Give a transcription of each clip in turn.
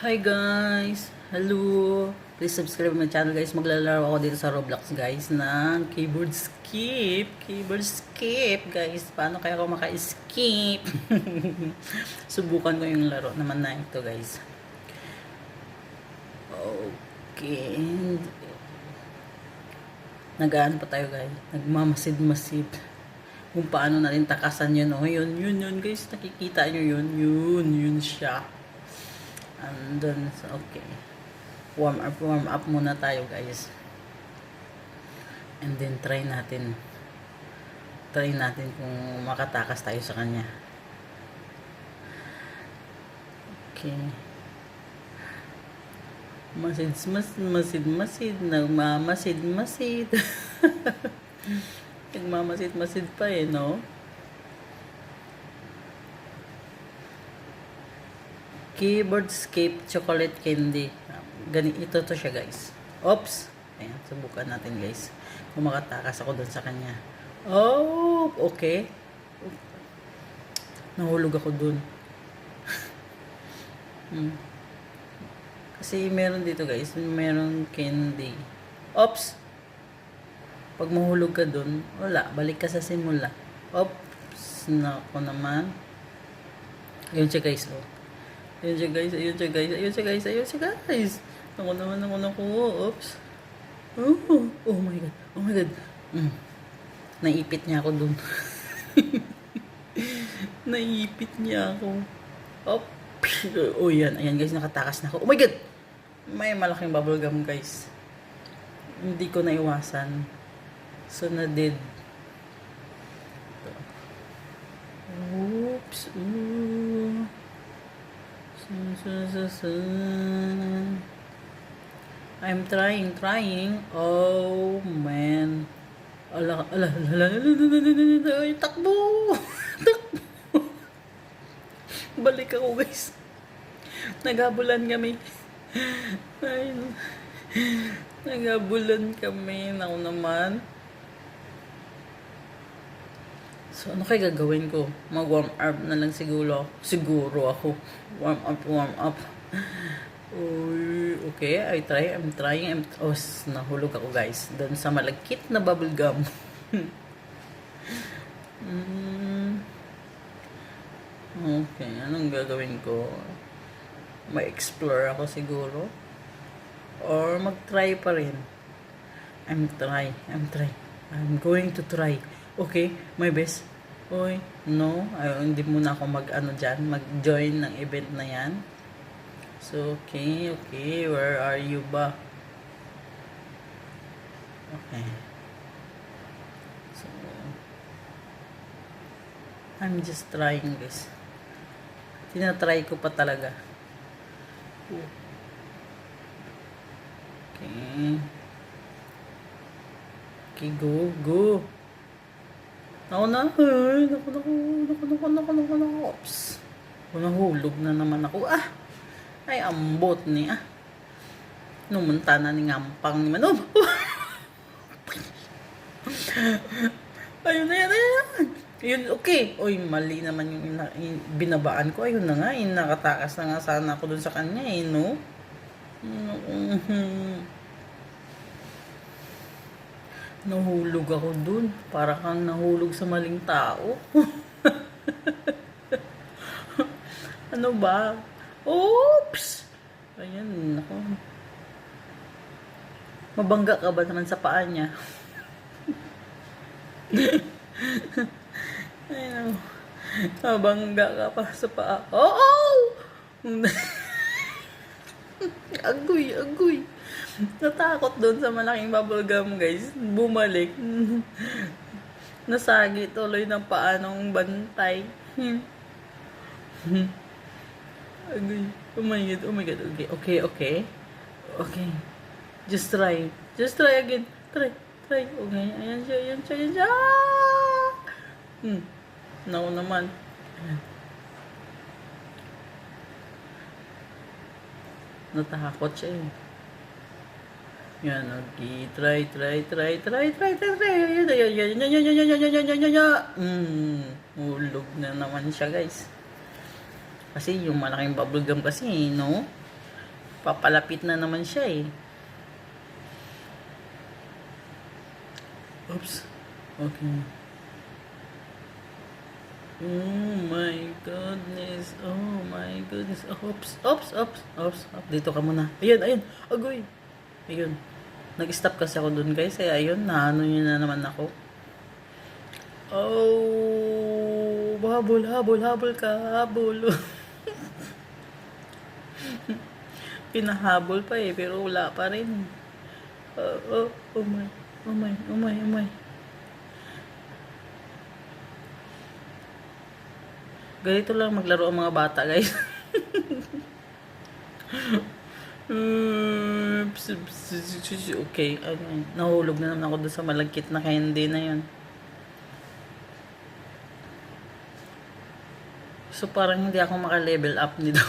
Hi guys! Hello! Please subscribe my channel guys. Maglalaro ako dito sa Roblox guys ng keyboard skip. Keyboard skip guys. Paano kaya ako maka-skip? Subukan ko yung laro naman na ito guys. Okay. Nag-ano pa tayo guys. Nagmamasid-masid. Kung paano natin takasan yun. Oh, yun guys. Nakikita nyo yun. Yun siya. Andun, okay. Warm up muna tayo guys. And then try natin kung makatakas tayo sa kanya. Okay. Masid, nagmamasid. Nagmamasid pa no? Keyboard Escape Chocolate Candy. Ito to siya guys. Oops. Ayan, subukan natin guys. Kung makatakas ako doon sa kanya. Oh, okay. Nahulog ako doon. Kasi meron dito guys. Meron candy. Oops. Pag mahulog ka doon, wala. Balik ka sa simula. Oops. Nako naman. Yun siya guys. Oh. Ayun siya guys. Ako naman. Oops. Oh my god. Naipit niya ako dun. Naipit niya ako. Op. Oh yan. Ayan guys, nakatakas na ako. Oh my god. May malaking bubble gum guys. Hindi ko naiwasan. So na dead. Oops. I'm trying. Oh man. Ala. Takbo. Balik ako guys. Naghabulan kami. Ay, naghabulan kami. Naku naman. So, ano kaya gagawin ko? Mag-warm up na lang siguro ako. Warm up. Okay, I'm trying. Nahulog ako guys. Doon sa malagkit na bubble gum. Okay, anong gagawin ko? Ma-explore ako siguro. Or mag-try pa rin. I'm going to try. Okay, my best. Oy, no, hindi muna ako mag-join ng event na yan. So, okay, where are you ba? Okay. So, I'm just trying this. Tinatry ko pa talaga. Okay, go. Naku. Oops. Nahulog na naman ako. Ay, ambot ni. Numunta na ni ngampang ni Manom. Ayun na yan. Yun, okay. Oy, mali naman yung binabaan ko. Ayun na nga. Nakatakas na nga sana ako dun sa kanya no? Nahulog ako dun. Para kang nahulog sa maling tao. Ano ba? Oops! Ayan, ako. Mabangga ka ba naman sa paa niya? Ayun. Mabangga ka pa sa paa. Oh! Agoy. Natakot doon sa malaking bubble gum guys. Bumalik. Nasagi tuloy ng paa ng bantay. Agoy. Oh my god. Okay. Just try again. Try. Okay. Ayan siya. Naku naman. Natakot siya eh. Yan, okay. Try. Hulog na naman siya guys. Kasi yung malaking bubble gum kasi no? Papalapit na naman siya eh. Oops. Okay. Oh my goodness. Oh my goodness. Oops. Oops. Oops. Oops. Dito ka muna. Ayun. Ayun. Agoy. Ayun. Nag-stop kasi ako dun guys. Kaya ayun. Naano nyo na naman ako. Oh. Habol. Habol. Habol ka. Habol. Pinahabol pa eh. Pero wala pa rin. Oh my. Oh my. Oh my. Oh my. Ganito lang maglaro ang mga bata, guys. Okay, nahulog na naman ako doon sa malagkit na candy na yun. So, parang hindi ako maka-level up nito.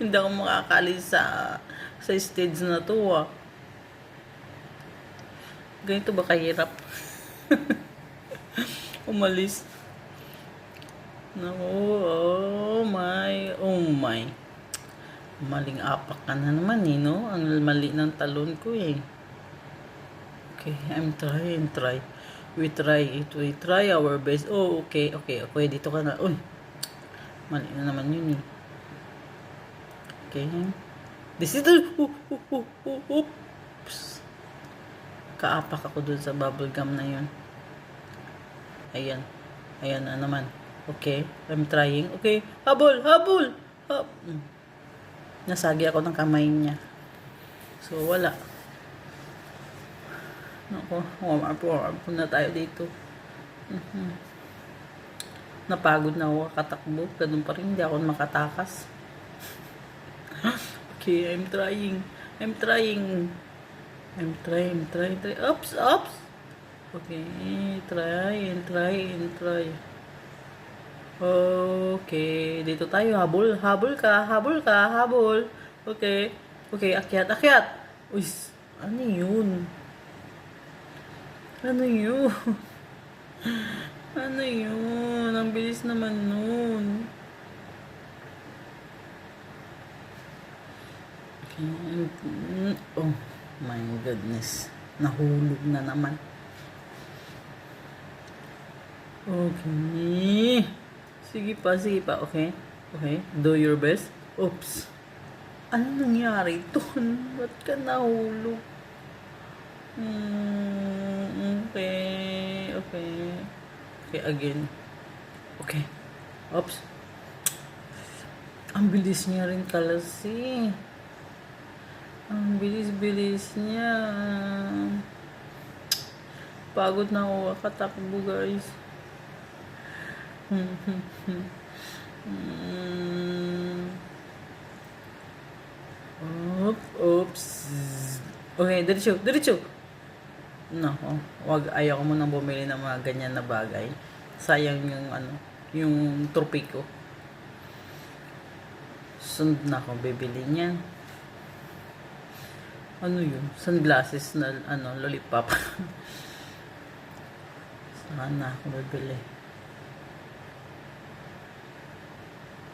Hindi ako makakalis sa stage na to, ah. Ganito ba kahirap? Umalis. Naku, oh my. Maling apak ka na naman eh, no? Ang mali ng talon ko eh. Okay, try. We try our best. Oh, okay. Dito ka na. Uy, mali na naman yun eh. Okay. This is the... Oops. Kaapak ako dun sa bubble gum na yun. Ayan na naman. Okay, I'm trying. Okay, habol! Nasagi ako ng kamay niya. So, wala. Naku, warm up na tayo dito. Napagod na ako katakbo. Ganun pa rin, hindi ako makatakas. Okay, I'm trying. Oops! Okay, try. Okay, dito tayo. Habol ka. Okay, akyat. Uy, ano yun? Ang bilis naman nun. Okay, oh my goodness. Nahulog na naman. Okay. Sige pa. Okay. Do your best. Oops. Ano nangyari doon? Ba't ka nahulog? Okay, again. Okay. Oops. Ang bilis niya rin kalasi. Ang bilis niya. Pagod na ako katakbo, guys. Oops. Okay, diretso. Nako, ayaw ko munang bumili ng mga ganyan na bagay. Sayang yung trophy ko. Sunod na ako bibili niyan. Ano yun? Sunglasses na lollipop. Sana ako bibili.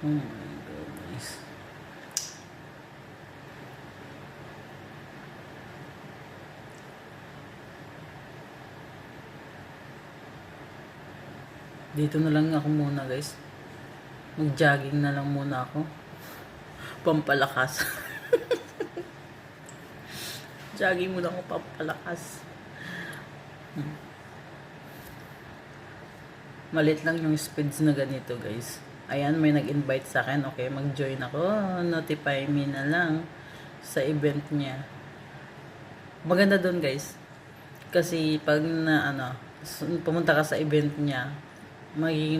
Oh my goodness. Dito na lang ako muna, guys. Mag-jogging na lang muna ako. Pampalakas. Jogging muna ako, pampalakas. Malit lang yung speeds na ganito, guys. Ayan, may nag-invite sa akin. Okay, mag-join ako. Notify me na lang sa event niya. Maganda doon, guys. Kasi pag pumunta ka sa event niya, magiging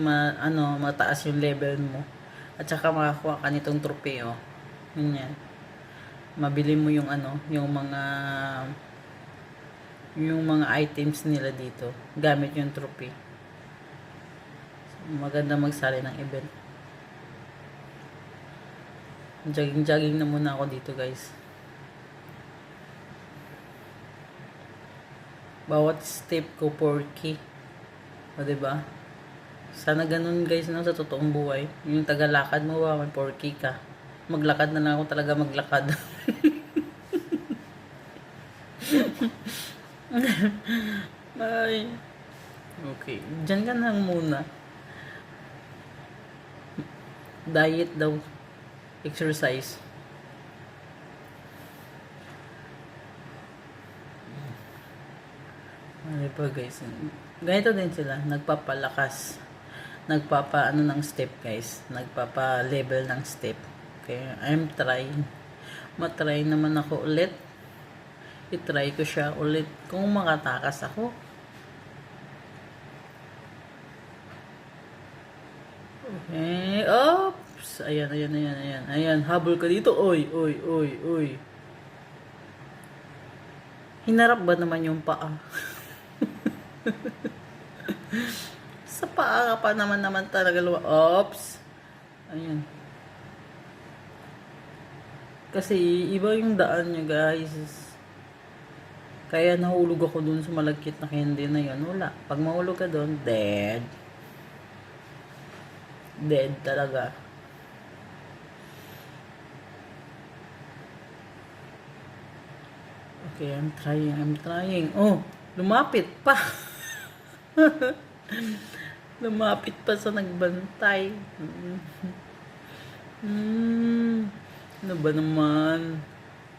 mataas yung level mo. At saka makakuha ka nitong trophy, oh. Ganyan. Mabili mo yung mga items nila dito gamit yung trophy. Maganda magsali ng event. Jogging na muna ako dito, guys. Bawat step ko 4K. O, diba? Sana ganun, guys, sa totoong buhay. Yung tagalakad mo ba, may 4K ka. Maglakad na lang ako talaga maglakad. Ay. Okay. Diyan ka lang muna. Diet daw. Exercise. Ano pa guys? Ganito din sila. Nagpapalakas. Nagpapa ano ng step guys. Nagpapa level ng step. Okay. I'm trying. Matry naman ako ulit. I-try ko siya ulit. Kung makatakas ako. Okay. Oops. Ayan. Ayan. Habol ka dito. Oy. Hinarap ba naman yung paa? Sa paa ka pa naman talaga luwa. Oops. Ayan. Kasi iba yung daan niya guys. Kaya nahulog ako dun sa malagkit na candy na yun. Wala. Pag mahulog ka dun, dead. Dead talaga. Okay, I'm trying. Oh, lumapit pa. Lumapit pa sa nagbantay. Ano ba naman?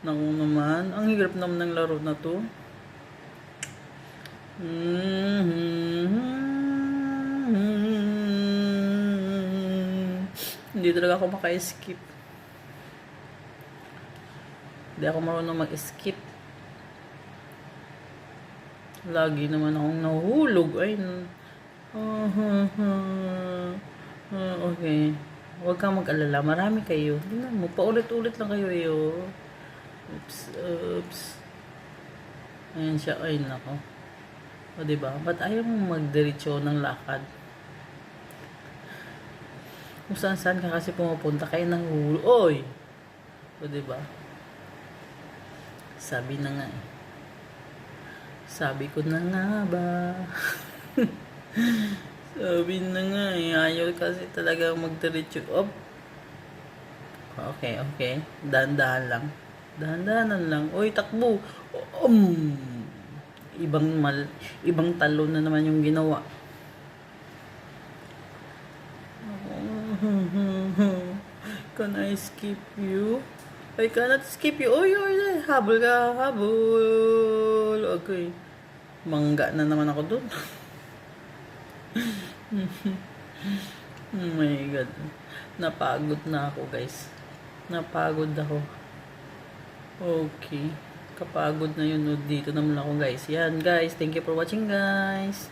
Naku naman. Ang hirap naman ng laro na to. Hindi talaga ako maka-skip. Hindi ako marunong mag-skip. Lagi naman akong nahulog. Ay, okay. Huwag kang mag-alala. Marami kayo. Tingnan mo. Paulit-ulit lang kayo eh. Oops. Ayan siya. Ay, nako. O, diba? Ba't ayaw mo magdiretso ng lakad? Kung saan ka kasi pumupunta kayo nahulog. Oy! O, diba? Sabi na nga eh. Sabi ko na nga ba? Sabi na nga eh. Ayaw kasi talaga magdiretso. Op. Okay. Dahan-dahan lang. Dahan-dahanan lang. Uy, takbo. Ibang talon na naman yung ginawa. Can I skip you? I cannot skip you. Oy, habol ka, habol. Okay. Mangga na naman ako dun. Oh my God. Napagod na ako, guys. Napagod ako. Okay. Kapagod na yun. Dito naman ako, guys. Yan, guys. Thank you for watching, guys.